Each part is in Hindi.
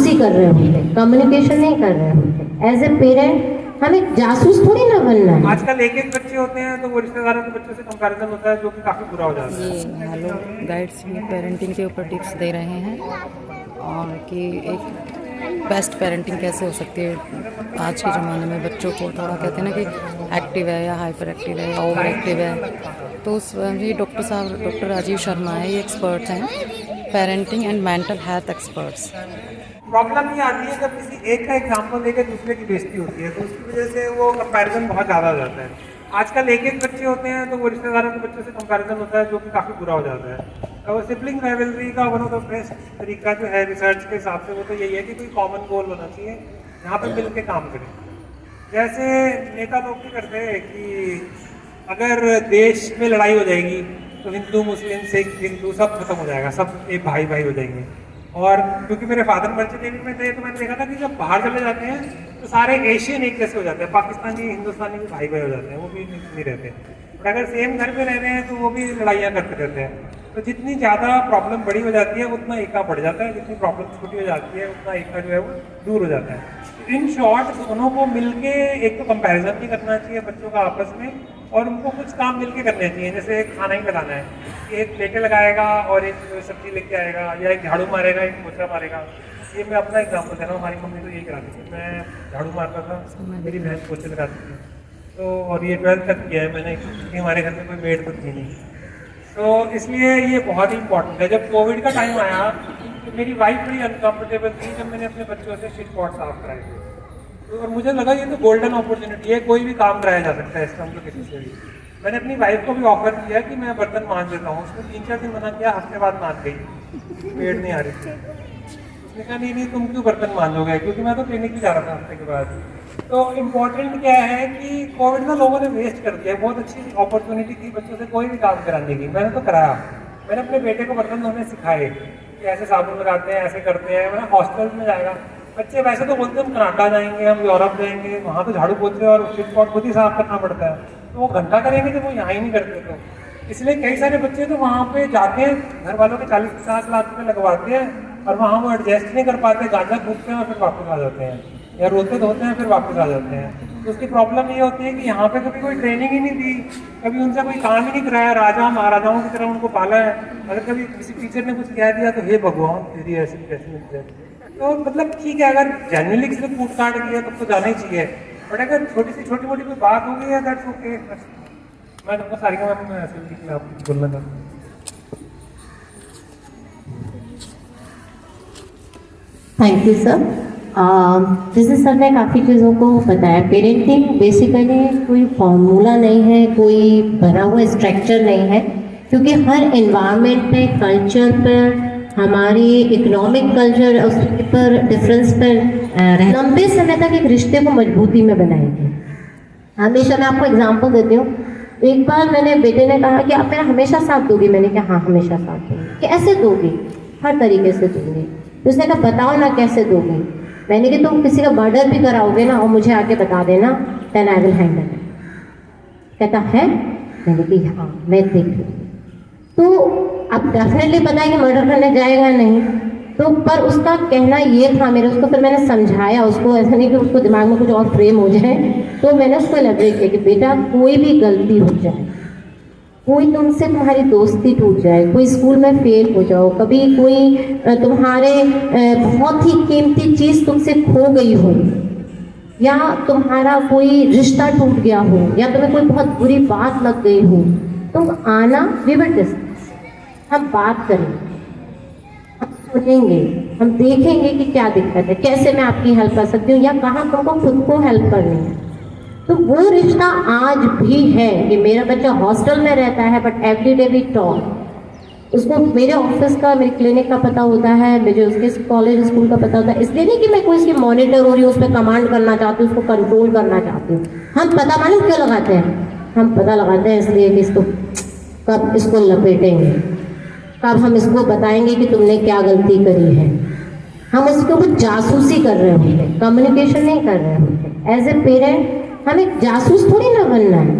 जासूसी कर रहे होते, कम्युनिकेशन नहीं कर रहे होते। एज ए पेरेंट हमें जासूस थोड़ी ना बनना है। आजकल एक एक बच्चे होते हैं तो वो रिश्तेदारों के बच्चों से कंपैरिजन होता है, जो कि काफ़ी बुरा हो जाता है। ये हेलो गाइड्स भी पेरेंटिंग के ऊपर टिप्स दे रहे हैं और कि एक बेस्ट पेरेंटिंग कैसे हो सकती है आज के ज़माने में। बच्चों को थोड़ा कहते हैं ना कि एक्टिव है या हाइपर एक्टिव है या ओवर एक्टिव है, तो उस ये डॉक्टर राजीव शर्मा है, ये एक्सपर्ट्स हैं parenting and mental health experts. Problem ये आती है जब किसी एक का एग्जाम्पल देकर दूसरे की बेइज्जती होती है, तो उसकी वजह से वो कंपैरिजन बहुत ज़्यादा हो जाता है। आजकल एक एक बच्चे होते हैं तो वो रिश्तेदारों के बच्चों से कंपैरिजन होता है, जो कि काफ़ी बुरा हो जाता है। और सिबलिंग राइवलरी का वन ऑफ द बेस्ट तरीका जो है रिसर्च के हिसाब से, वो तो यही है कि कोई कॉमन गोल होना चाहिए यहाँ पर मिल के काम करें। जैसे नेता लोग भी करते हैं कि अगर देश में लड़ाई हो जाएगी तो हिंदू मुस्लिम सिख हिंदू सब खत्म हो जाएगा, सब एक भाई भाई हो जाएंगे। और क्योंकि मेरे फादर मर्चेंट नेवी में थे तो मैंने देखा था कि जब बाहर चले जाते हैं तो सारे एशियन एक जैसे हो जाते हैं, पाकिस्तानी हिंदुस्तानी भी भाई भाई हो जाते हैं, वो भी नहीं रहते। और अगर सेम घर पे रह रहे हैं तो वो भी लड़ाइयाँ करते रहते हैं। तो जितनी ज़्यादा प्रॉब्लम बड़ी हो जाती है उतना एका बढ़ जाता है, जितनी प्रॉब्लम छोटी हो जाती है उतना एका जो है वो दूर हो जाता है। इन शॉर्ट दोनों को मिलके एक तो कंपैरिजन नहीं करना चाहिए बच्चों का आपस में, और उनको कुछ काम मिलके करने चाहिए। जैसे खाना ही लगाना है, एक प्लेटें लगाएगा और एक सब्जी लेके आएगा, या एक झाड़ू मारेगा एक पोछा मारेगा। ये मैं अपना एग्जाम्पल दे रहा हूँ, हमारी मम्मी तो यही कराती थी, मैं झाड़ू मारता था, मेरी बहन पोछे लगाती थी। तो और ये 12th तक किया है मैंने, क्योंकि हमारे घर में कोई मेड तो थी नहीं। तो इसलिए ये बहुत ही इंपॉर्टेंट है। जब कोविड का टाइम आया तो मेरी वाइफ बड़ी अनकम्फर्टेबल थी जब मैंने अपने बच्चों से शिट पॉट साफ कराए थे। तो और मुझे लगा ये तो गोल्डन अपॉर्चुनिटी है, कोई भी काम कराया जा सकता है इस टाइम तो किसी से भी। मैंने अपनी वाइफ को भी ऑफर किया कि मैं बर्तन मान देता हूँ। उसने 3-4 दिन मना किया, हफ्ते बाद मान गई, पेड़ नहीं आ रही थी। उसने कहा नहीं तुम क्यों बर्तन मान लोगे, क्योंकि मैं तो क्लिनिक भी जा रहा था हफ्ते के बाद। तो इम्पोर्टेंट क्या है कि कोविड में लोगों ने वेस्ट कर दिया। बहुत अच्छी अपॉर्चुनिटी थी बच्चों से कोई भी काम कराने की, मैंने तो कराया। मैंने अपने बेटे को बर्तन धोने सिखाए कि ऐसे साबुन लगाते हैं, ऐसे करते हैं। मैंने हॉस्टल में जाएगा, बच्चे वैसे तो बोलते हैं हम कनाडा जाएंगे, हम यूरोप जाएंगे, वहाँ तो झाड़ू पोछे और शिट पॉट खुद ही साफ करना पड़ता है, तो वो घंटा करेंगे जब वो यहाँ ही नहीं करते। तो इसलिए कई सारे बच्चे तो वहाँ पे जाते हैं, घर वालों के 40-50 लाख रुपये लगवाते हैं और वहाँ वो एडजस्ट नहीं कर पाते, गांजा फूकते हैं और फिर वापस आ जाते हैं, या रोते धोते हैं फिर वापस आ जाते हैं। तो उसकी प्रॉब्लम ये होती है कि यहाँ पे कभी कोई ट्रेनिंग ही नहीं दी, कभी उनसे कोई काम ही नहीं कराया, राजा महाराजाओं की तरह उनको पाला है। अगर कभी किसी टीचर ने कुछ कह दिया तो हे भगवान तेरी ऐसी कैसी मिलती है। तो मतलब ठीक है, अगर जेन्युइनली किसी ने कूट काट दिया तब तो जाना ही चाहिए, बट अगर छोटी मोटी कोई बात हो गई है दैट्स ओके। मैं तुमको सारी का मैं ऐसे आपको बोलना चाहता हूँ। Thank you sir. जैसे सर ने काफ़ी चीज़ों को बताया, पेरेंटिंग बेसिकली कोई फॉर्मूला नहीं है, कोई बना हुआ स्ट्रक्चर नहीं है, क्योंकि हर एनवायरनमेंट पे, कल्चर पर, हमारी इकोनॉमिक कल्चर उसके पर डिफरेंस पर लंबे समय तक एक रिश्ते को मजबूती में बनाएगी। हमेशा मैं आपको एग्जांपल देती हूँ। एक बार मैंने बेटे ने कहा कि आप मेरा हमेशा साथ दोगी, मैंने कहा हाँ हमेशा साथ दूँगी। कि ऐसे दोगी, हर तरीके से दूँगी। तो उसने कहा बताओ ना कैसे दोगी। मैंने कहा तुम किसी का मर्डर भी कराओगे ना और मुझे आके बता देना, then I will handle it. कहता है, मैंने कहा हाँ मैं देख लूँगी। तो अब डेफिनेटली पता है कि मर्डर करने जाएगा नहीं, तो पर उसका कहना ये था मेरे, उसको फिर मैंने समझाया उसको, ऐसा नहीं कि उसको दिमाग में कुछ और फ्रेम हो जाए। तो मैंने उसको एलेबरेट किया कि बेटा कोई भी गलती हो जाए, कोई तुमसे तुम्हारी दोस्ती टूट जाए, कोई स्कूल में फेल हो जाओ, कभी कोई तुम्हारे बहुत ही कीमती चीज़ तुमसे खो गई हो, या तुम्हारा कोई रिश्ता टूट गया हो, या तुम्हें कोई बहुत बुरी बात लग गई हो, तुम आना, वी विल डिस्कस, हम बात करेंगे, हम सुनेंगे, हम देखेंगे कि क्या दिक्कत है, कैसे मैं आपकी हेल्प कर सकती हूँ, या कहाँ तुमको खुद को हेल्प करनी है। तो वो रिश्ता आज भी है कि मेरा बच्चा हॉस्टल में रहता है बट एवरीडे वी टॉक। उसको मेरे ऑफिस का, मेरे क्लिनिक का पता होता है, मुझे उसके कॉलेज स्कूल का पता होता है। इसलिए नहीं कि मैं कोई इसकी मॉनिटर हो रही हूँ, उस पर कमांड करना चाहती हूँ, उसको कंट्रोल करना चाहती हूँ। हम पता मालूम क्यों लगाते हैं? हम पता लगाते हैं इसलिए कि इसको कब इसको लपेटेंगे, कब हम इसको बताएंगे कि तुमने क्या गलती करी है। हम उसके ऊपर जासूसी कर रहे होते, कम्युनिकेशन नहीं कर रहे होते। एज ए पेरेंट हमें जासूस थोड़ी ना बनना है।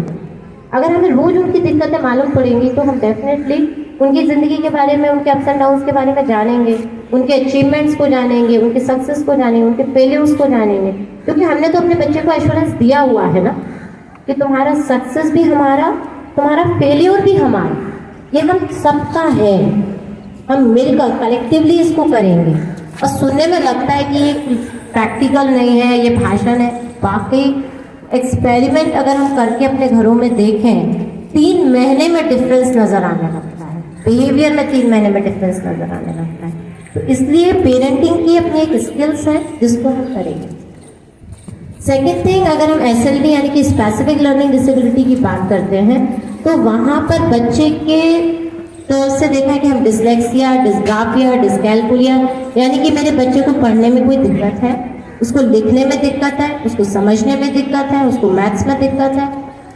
अगर हमें रोज उनकी दिक्कतें मालूम पड़ेंगी तो हम डेफिनेटली उनकी ज़िंदगी के बारे में, उनके अप्स एंड डाउन्स के बारे में जानेंगे। उनके अचीवमेंट्स को जानेंगे, उनके सक्सेस को जानेंगे, उनके फेलियर्स को जानेंगे, क्योंकि हमने तो अपने बच्चे को एश्योरेंस दिया हुआ है ना कि तुम्हारा सक्सेस भी हमारा, तुम्हारा फेलियर भी हमारा, ये हम सबका है, हम मिलकर कलेक्टिवली इसको करेंगे। और सुनने में लगता है कि ये प्रैक्टिकल नहीं है, ये भाषण है, बाकी एक्सपेरिमेंट अगर हम करके अपने घरों में देखें 3 महीने में डिफरेंस नज़र आने लगता है, बिहेवियर में 3 महीने में डिफरेंस नज़र आने लगता है। तो इसलिए पेरेंटिंग की अपनी एक स्किल्स है जिसको हम करेंगे। सेकेंड थिंग, अगर हम SLD यानी कि स्पेसिफिक लर्निंग डिसेबिलिटी की बात करते हैं तो वहाँ पर बच्चे के तो से देखा है कि हम डिसलेक्सिया, डिस्ग्राफिया, डिस्कैल्कुलिया यानी कि मेरे बच्चे को पढ़ने में कोई दिक्कत है, उसको लिखने में दिक्कत है, उसको समझने में दिक्कत है, उसको मैथ्स में दिक्कत है।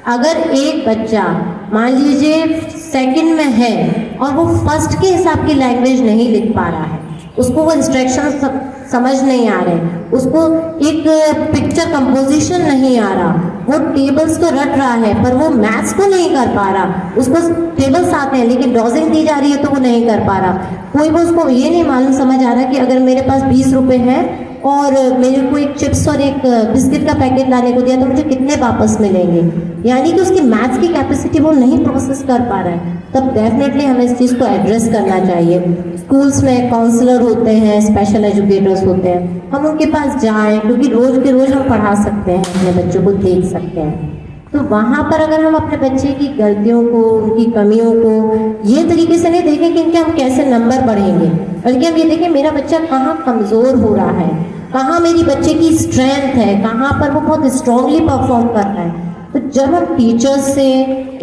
अगर एक बच्चा मान लीजिए सेकंड में है और वो फर्स्ट के हिसाब की लैंग्वेज नहीं लिख पा रहा है, उसको वो इंस्ट्रक्शन समझ नहीं आ रहे, उसको एक पिक्चर कंपोजिशन नहीं आ रहा, वो टेबल्स तो रट रहा है पर वो मैथ्स को नहीं कर पा रहा, उसको टेबल्स आते हैं लेकिन डॉजिंग दी जा रही है तो वो नहीं कर पा रहा, कोई वो उसको ये नहीं मालूम समझ आ रहा कि अगर मेरे पास 20 रुपए हैं और मेरे को एक चिप्स और एक बिस्किट का पैकेट लाने को दिया तो मुझे कितने वापस मिलेंगे, यानी कि उसकी मैथ्स की कैपेसिटी वो नहीं प्रोसेस कर पा रहा है, तब डेफिनेटली हमें इस चीज़ को एड्रेस करना चाहिए। स्कूल्स में काउंसलर होते हैं, स्पेशल एजुकेटर्स होते हैं, हम उनके पास जाएं क्योंकि रोज के रोज हम पढ़ा सकते हैं, अपने बच्चों को देख सकते हैं। तो वहाँ पर अगर हम अपने बच्चे की गलतियों को, उनकी कमियों को ये तरीके से नहीं देखें कि इनके हम कैसे नंबर बढ़ेंगे, बल्कि हम ये देखें मेरा बच्चा कहाँ कमज़ोर हो रहा है, कहाँ मेरी बच्चे की स्ट्रेंथ है, कहाँ पर वो बहुत स्ट्रांगली परफॉर्म कर रहा है। तो जब हम टीचर्स से,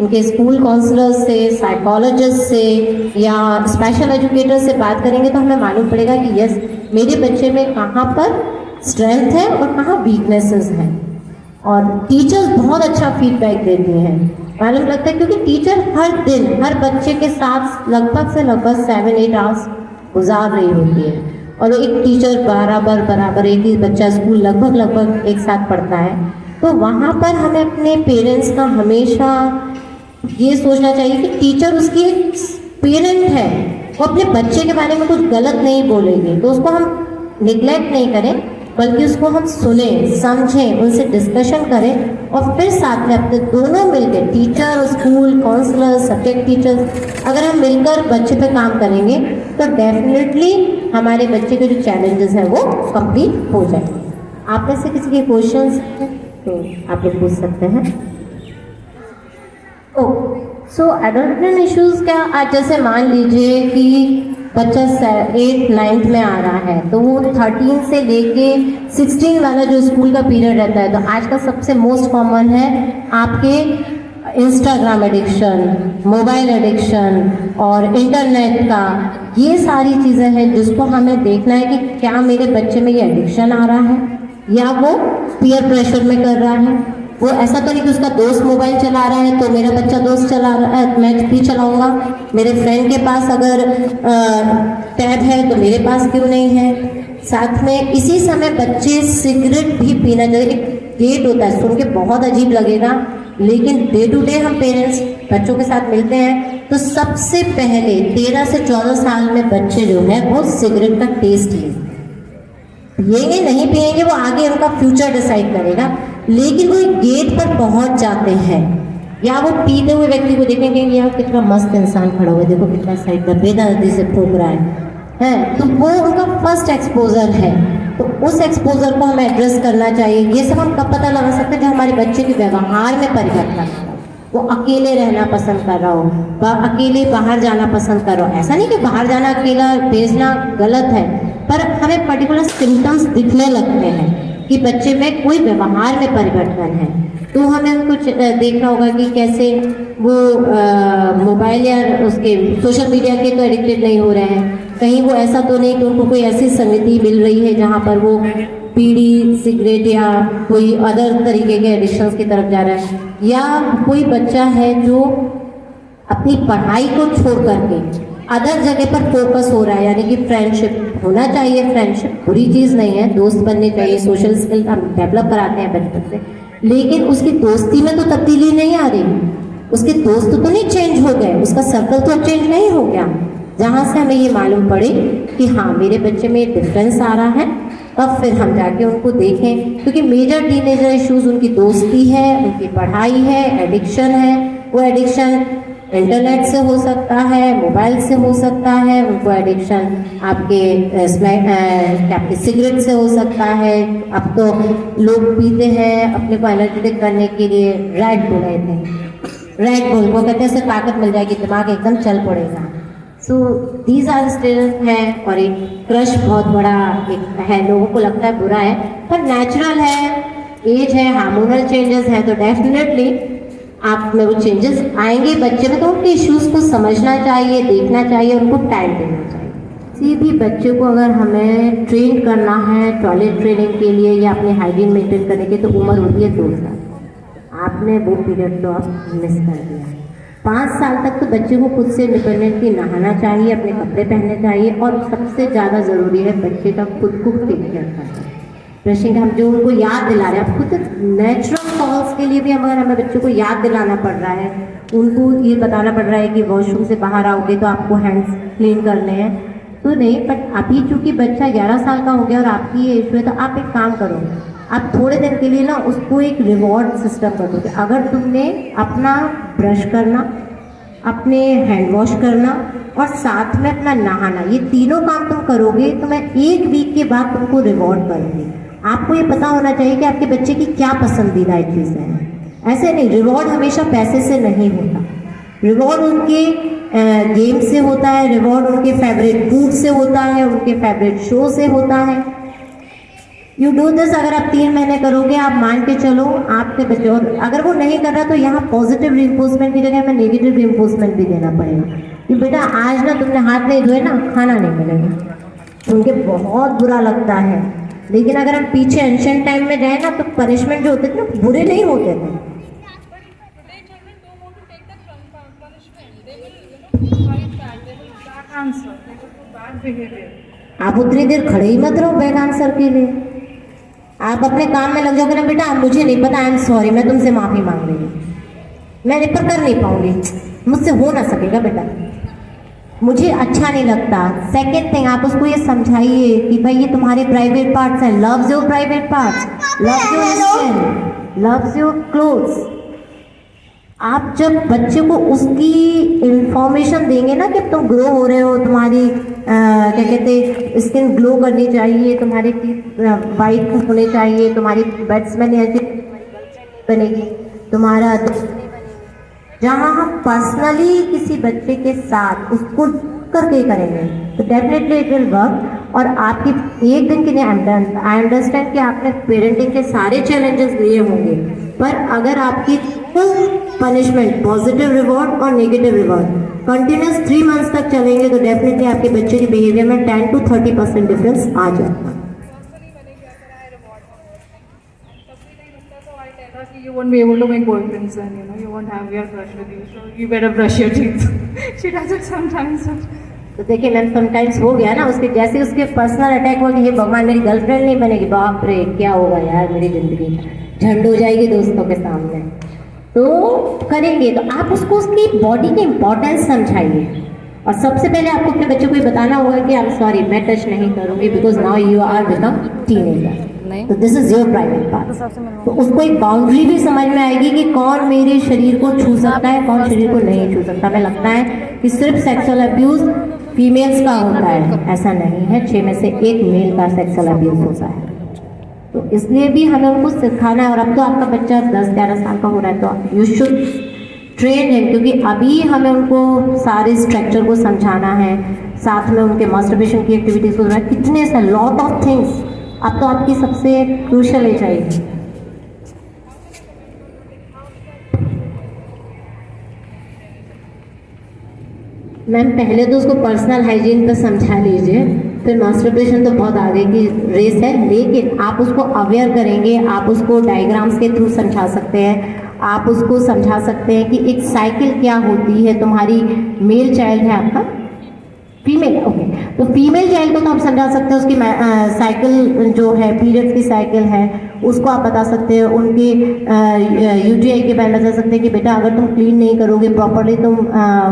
उनके स्कूल काउंसलर्स से, साइकोलॉजिस्ट से या स्पेशल एजुकेटर से बात करेंगे तो हमें मालूम पड़ेगा कि यस मेरे बच्चे में कहाँ पर स्ट्रेंथ है और कहाँ वीकनेसेस हैं। और टीचर्स बहुत अच्छा फीडबैक देती हैं, मालूम लगता है क्योंकि टीचर हर दिन हर बच्चे के साथ लगभग से लगभग 7-8 आवर्स गुजार रही होती है और एक टीचर बराबर एक ही बच्चा स्कूल लगभग एक साथ पढ़ता है। तो वहाँ पर हमें अपने पेरेंट्स का हमेशा ये सोचना चाहिए कि टीचर उसकी एक पेरेंट है, वो अपने बच्चे के बारे में कुछ गलत नहीं बोलेंगे, तो उसको हम निगलेक्ट नहीं करें बल्कि उसको हम सुने, समझें, उनसे डिस्कशन करें और फिर साथ में अपने दोनों मिलकर teacher, school counsellor, subject teachers अगर हम मिलकर बच्चे पे काम करेंगे तो डेफिनेटली हमारे बच्चे के जो चैलेंजेस हैं वो कंप्लीट हो जाएंगे। आप में से किसी के क्वेश्चंस हैं तो आप लोग पूछ सकते हैं। सो एडल्टमेंट इश्यूज क्या, आज जैसे मान लीजिए कि बच्चा 8-9 में आ रहा है तो वो 13 से लेके 16 वाला जो स्कूल का पीरियड रहता है, तो आज का सबसे मोस्ट कॉमन है आपके इंस्टाग्राम एडिक्शन, मोबाइल एडिक्शन और इंटरनेट का, ये सारी चीज़ें हैं जिसको हमें देखना है कि क्या मेरे बच्चे में ये एडिक्शन आ रहा है या वो पीयर प्रेशर में कर रहा है। वो ऐसा तो नहीं कि उसका दोस्त मोबाइल चला रहा है तो मेरा बच्चा दोस्त चला रहा है मैं भी चलाऊंगा, मेरे फ्रेंड के पास अगर टैब है तो मेरे पास क्यों नहीं है। साथ में इसी समय बच्चे सिगरेट भी पीना चाहिए, एक डेट होता है, सुन के बहुत अजीब लगेगा लेकिन डे टू डे हम पेरेंट्स बच्चों के साथ मिलते हैं तो सबसे पहले 13 से 14 साल में बच्चे जो है वो सिगरेट का टेस्ट लेते, पिएंगे नहीं पिएंगे वो आगे उनका फ्यूचर डिसाइड करेगा, लेकिन वो एक गेट पर पहुंच जाते हैं या वो पीते हुए व्यक्ति को देखेंगे यार कितना मस्त इंसान खड़ा हुआ है, देखो कितना साइड पर बेदर्दी से फूंक रहा है, तो वो उनका फर्स्ट एक्सपोजर है। तो उस एक्सपोजर को हमें एड्रेस करना चाहिए। ये सब हम कब पता लगा सकते हैं जब हमारे बच्चे के व्यवहार में परिवर्तन हो, वो अकेले रहना पसंद कर रहा हो, अकेले बाहर जाना पसंद कर रहा हो। ऐसा नहीं कि बाहर जाना अकेला भेजना गलत है, पर हमें पर्टिकुलर सिम्टम्स दिखने लगते हैं कि बच्चे में कोई व्यवहार में परिवर्तन है, तो हमें कुछ देखना होगा कि कैसे वो मोबाइल या उसके सोशल मीडिया के तो एडिक्टेड नहीं हो रहे हैं, कहीं वो ऐसा तो नहीं कि उनको कोई ऐसी संगति मिल रही है जहाँ पर वो बीड़ी, सिगरेट या कोई अदर तरीके के एडिक्शंस की तरफ जा रहा है, या कोई बच्चा है जो अपनी पढ़ाई को छोड़ करके अदर जगह पर फोकस हो रहा है, यानी कि फ्रेंडशिप होना चाहिए, फ्रेंडशिप बुरी चीज़ नहीं है, दोस्त बनने चाहिए, सोशल स्किल हम डेवलप कराते हैं बचपन से, लेकिन उसकी दोस्ती में तो तब्दीली नहीं आ रही, उसके दोस्त तो नहीं चेंज हो गए, उसका सर्कल तो चेंज नहीं हो गया, जहाँ से हमें ये मालूम पड़े कि हाँ मेरे बच्चे में डिफरेंस आ रहा है, तब फिर हम जाके उनको देखें। क्योंकि मेजर टीनेजर इश्यूज उनकी दोस्ती है, उनकी पढ़ाई है, एडिक्शन है। वो एडिक्शन इंटरनेट से हो सकता है, मोबाइल से हो सकता है, उनको एडिक्शन आपके सिगरेट से हो सकता है। अब तो लोग पीते हैं अपने को एनर्जेटिक करने के लिए रेड बुल लेते हैं, रेड बुल वो कहते हैं इससे ताकत मिल जाएगी, दिमाग एकदम चल पड़ेगा। सो दीज आर स्टेजेस हैं। और एक क्रश बहुत बड़ा एक है, लोगों को लगता है बुरा है पर नेचुरल है, एज है, हार्मोनल चेंजेस है, तो डेफिनेटली आप में वो चेंजेस आएंगे बच्चे में। तो उनके इश्यूज को समझना चाहिए, देखना चाहिए, उनको टाइम देना चाहिए। किसी भी बच्चे को अगर हमें ट्रेन करना है टॉयलेट ट्रेनिंग के लिए या अपने हाइजीन मेंटेन करने के, तो उम्र होती है 2 साल। आपने वो पीरियड तो आप मिस कर दिया। 5 साल तक तो बच्चे को खुद से इंडिपेंडेंटली नहाना चाहिए, अपने कपड़े पहनने चाहिए, और सबसे ज़्यादा ज़रूरी है बच्चे का खुद को टेक केयर करना। ब्रशिंग हम जो उनको याद दिला रहे हैं, अब खुद नेचुरल फॉल्स के लिए भी हमें बच्चों को याद दिलाना पड़ रहा है, उनको ये बताना पड़ रहा है कि वॉशरूम से बाहर आओगे तो आपको हैंड्स क्लीन करने हैं, तो नहीं। बट अभी चूँकि बच्चा 11 साल का हो गया और आपकी ये इशू है, तो आप एक काम करो, आप थोड़े दिन के लिए ना उसको एक रिवॉर्ड सिस्टम कर दो। अगर तुमने अपना ब्रश करना, अपने हैंड वॉश करना और साथ में अपना नहाना, ये तीनों काम तुम करोगे तो मैं 1 वीक के बाद तुमको रिवॉर्ड करूँगी। आपको ये पता होना चाहिए कि आपके बच्चे की क्या पसंदीदा चीज़ें हैं। ऐसे नहीं, रिवॉर्ड हमेशा पैसे से नहीं होता, रिवॉर्ड उनके गेम से होता है, रिवॉर्ड उनके फेवरेट फूड से होता है, उनके फेवरेट शो से होता है। यू डू दिस, अगर आप 3 महीने करोगे, आप मान के चलो आपके बच्चे, और अगर वो नहीं कर रहा तो यहाँ पॉजिटिव रिइंफोर्समेंट की जगह हमें नेगेटिव रिइंफोर्समेंट भी देना पड़ेगा कि बेटा आज ना तुमने हाथ नहीं धोए ना, खाना नहीं मिलेगा। उनके बहुत बुरा लगता है, लेकिन अगर हम पीछे एंशिएंट टाइम में जाए ना, तो पनिशमेंट जो होते थे ना बुरे नहीं होते थे। आप उतनी देर खड़े ही मत रहो बैड आंसर के लिए, आप अपने काम में लग जाओगे ना, बेटा मुझे नहीं पता, आई एम सॉरी, मैं तुमसे माफी मांग रही हूँ, मैं पर कर नहीं पाऊंगी, मुझसे हो ना सकेगा बेटा, मुझे अच्छा नहीं लगता। सेकेंड थिंग, आप उसको ये समझाइए कि भाई ये तुम्हारे प्राइवेट पार्ट्स हैं, loves your private parts, loves your skin, loves your clothes. आप जब बच्चे को उसकी इंफॉर्मेशन देंगे ना कि तुम ग्रो हो रहे हो, तुम्हारी क्या कहते हैं स्किन ग्लो करनी चाहिए, तुम्हारे टीथ वाइट होने चाहिए, तुम्हारी बैट्समैन ऐसे बनेगी, तुम्हारा जहाँ हम पर्सनली किसी बच्चे के साथ उसको करके करेंगे तो डेफिनेटली इट विल वर्क। और आपकी एक दिन के लिए आई अंडरस्टैंड कि आपने पेरेंटिंग के सारे चैलेंजेस लिए होंगे, पर अगर आपकी पनिशमेंट, पॉजिटिव रिवॉर्ड और नेगेटिव रिवॉर्ड कंटिन्यूस 3 मंथ्स तक चलेंगे तो डेफिनेटली आपके बच्चे के बिहेवियर में 10 to 30% डिफरेंस आ जाएगा। You won't be able to make boyfriends and you won't have your crush with you, so you better brush your teeth. She does it sometimes. तो देखिए मैम, समटाइम्स हो गया ना उसके, जैसे उसके पर्सनल अटैक हुआ कि ये भगवान मेरी गर्लफ्रेंड नहीं बनेगी, बाप रे क्या होगा यार, मेरी जिंदगी झंड हो जाएगी दोस्तों के सामने, तो करेंगे। तो आप उसको उसकी बॉडी की इम्पोर्टेंस समझाइए, और सबसे पहले आपको अपने बच्चे को ये बताना होगा कि आई एम सॉरी, मैं टच नहीं करूँगी because now you are become teenager, तो this is your private part. तो उसको एक बाउंड्री भी समझ में आएगी कि कौन मेरे शरीर को छू सकता है, कौन शरीर को नहीं छू सकता। हमें लगता है कि सिर्फ सेक्सुअल अब्यूज फीमेल्स का होता है, ऐसा नहीं है, 6 में से 1 मेल का सेक्सुअल अब्यूज होता है। तो इसलिए भी हमें उनको सिखाना है। और अब तो आपका बच्चा 10-11 साल का हो रहा है, तो यू शुड ट्रेन हिम, क्योंकि अभी हमें उनको सारे स्ट्रक्चर को समझाना है, साथ में उनके मास्टरबेशन की एक्टिविटीज को, कितने से लॉट ऑफ थिंग्स। अब तो आपकी सबसे क्रूशल एज आएगी। मैम पहले तो उसको पर्सनल हाइजीन पर समझा लीजिए, फिर मास्टरबेशन तो बहुत आगे की रेस है, लेकिन आप उसको अवेयर करेंगे, आप उसको डायग्राम्स के थ्रू समझा सकते हैं, आप उसको समझा सकते हैं कि एक साइकिल क्या होती है। तुम्हारी मेल चाइल्ड है आपका, फीमेल, ओके। तो फीमेल चाइल्ड को तो आप समझा सकते हैं, उसकी साइकिल जो है, पीरियड्स की साइकिल है, उसको आप बता सकते हैं। उनकी यूटीआई के बारे में बता सकते हैं कि बेटा अगर तुम क्लीन नहीं करोगे प्रॉपरली, तुम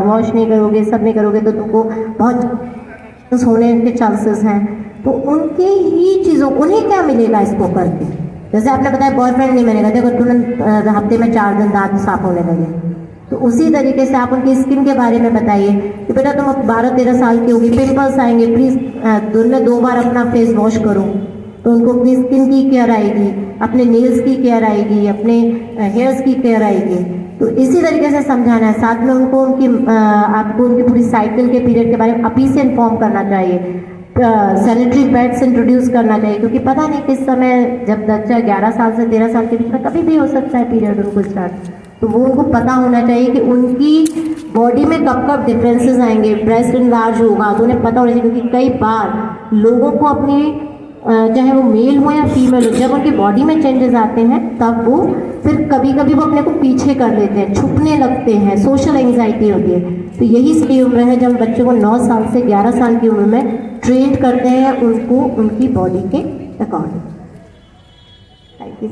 वॉश नहीं करोगे, सब नहीं करोगे, तो तुमको बहुत होने के चांसेस हैं। तो उनकी ही चीज़ों, उन्हें क्या मिलेगा इसको करके? जैसे आपने बताया बॉयफ्रेंड नहीं मिलेगा, देखो तुरंत हफ्ते में 4 दिन दांत साफ होने लगे। तो उसी तरीके से आप उनकी स्किन के बारे में बताइए कि बेटा तुम अब 12-13 साल की होगी, पिंपल्स आएंगे, प्लीज़ दिन में 2 बार अपना फेस वॉश करो। तो उनको अपनी स्किन की केयर आएगी, अपने नेल्स की केयर आएगी, अपने हेयर्स की केयर आएगी। तो इसी तरीके से समझाना है। साथ में उनको आपको उनकी पूरी साइकिल के पीरियड के बारे में अभी से इन्फॉर्म करना चाहिए। सैनिटरी पैड्स इंट्रोड्यूस करना चाहिए, क्योंकि पता नहीं किस समय, जब बच्चा 11 साल से 13 साल के बीच में कभी भी हो सकता है पीरियड उनको स्टार्ट। तो वो उनको पता होना चाहिए कि उनकी बॉडी में कब कब डिफरेंसेस आएंगे, ब्रेस्ट इनलार्ज होगा, तो उन्हें पता होना चाहिए। क्योंकि कई बार लोगों को अपनी चाहे वो मेल हो या फीमेल हो, जब उनकी बॉडी में चेंजेस आते हैं तब वो फिर कभी कभी वो अपने को पीछे कर लेते हैं, छुपने लगते हैं, सोशल एंग्जाइटी होती है। तो यही सही उम्र है जब बच्चों को 9 साल से 11 साल की उम्र में ट्रेन करते हैं उनको उनकी बॉडी के अकॉर्डिंग। Thank you.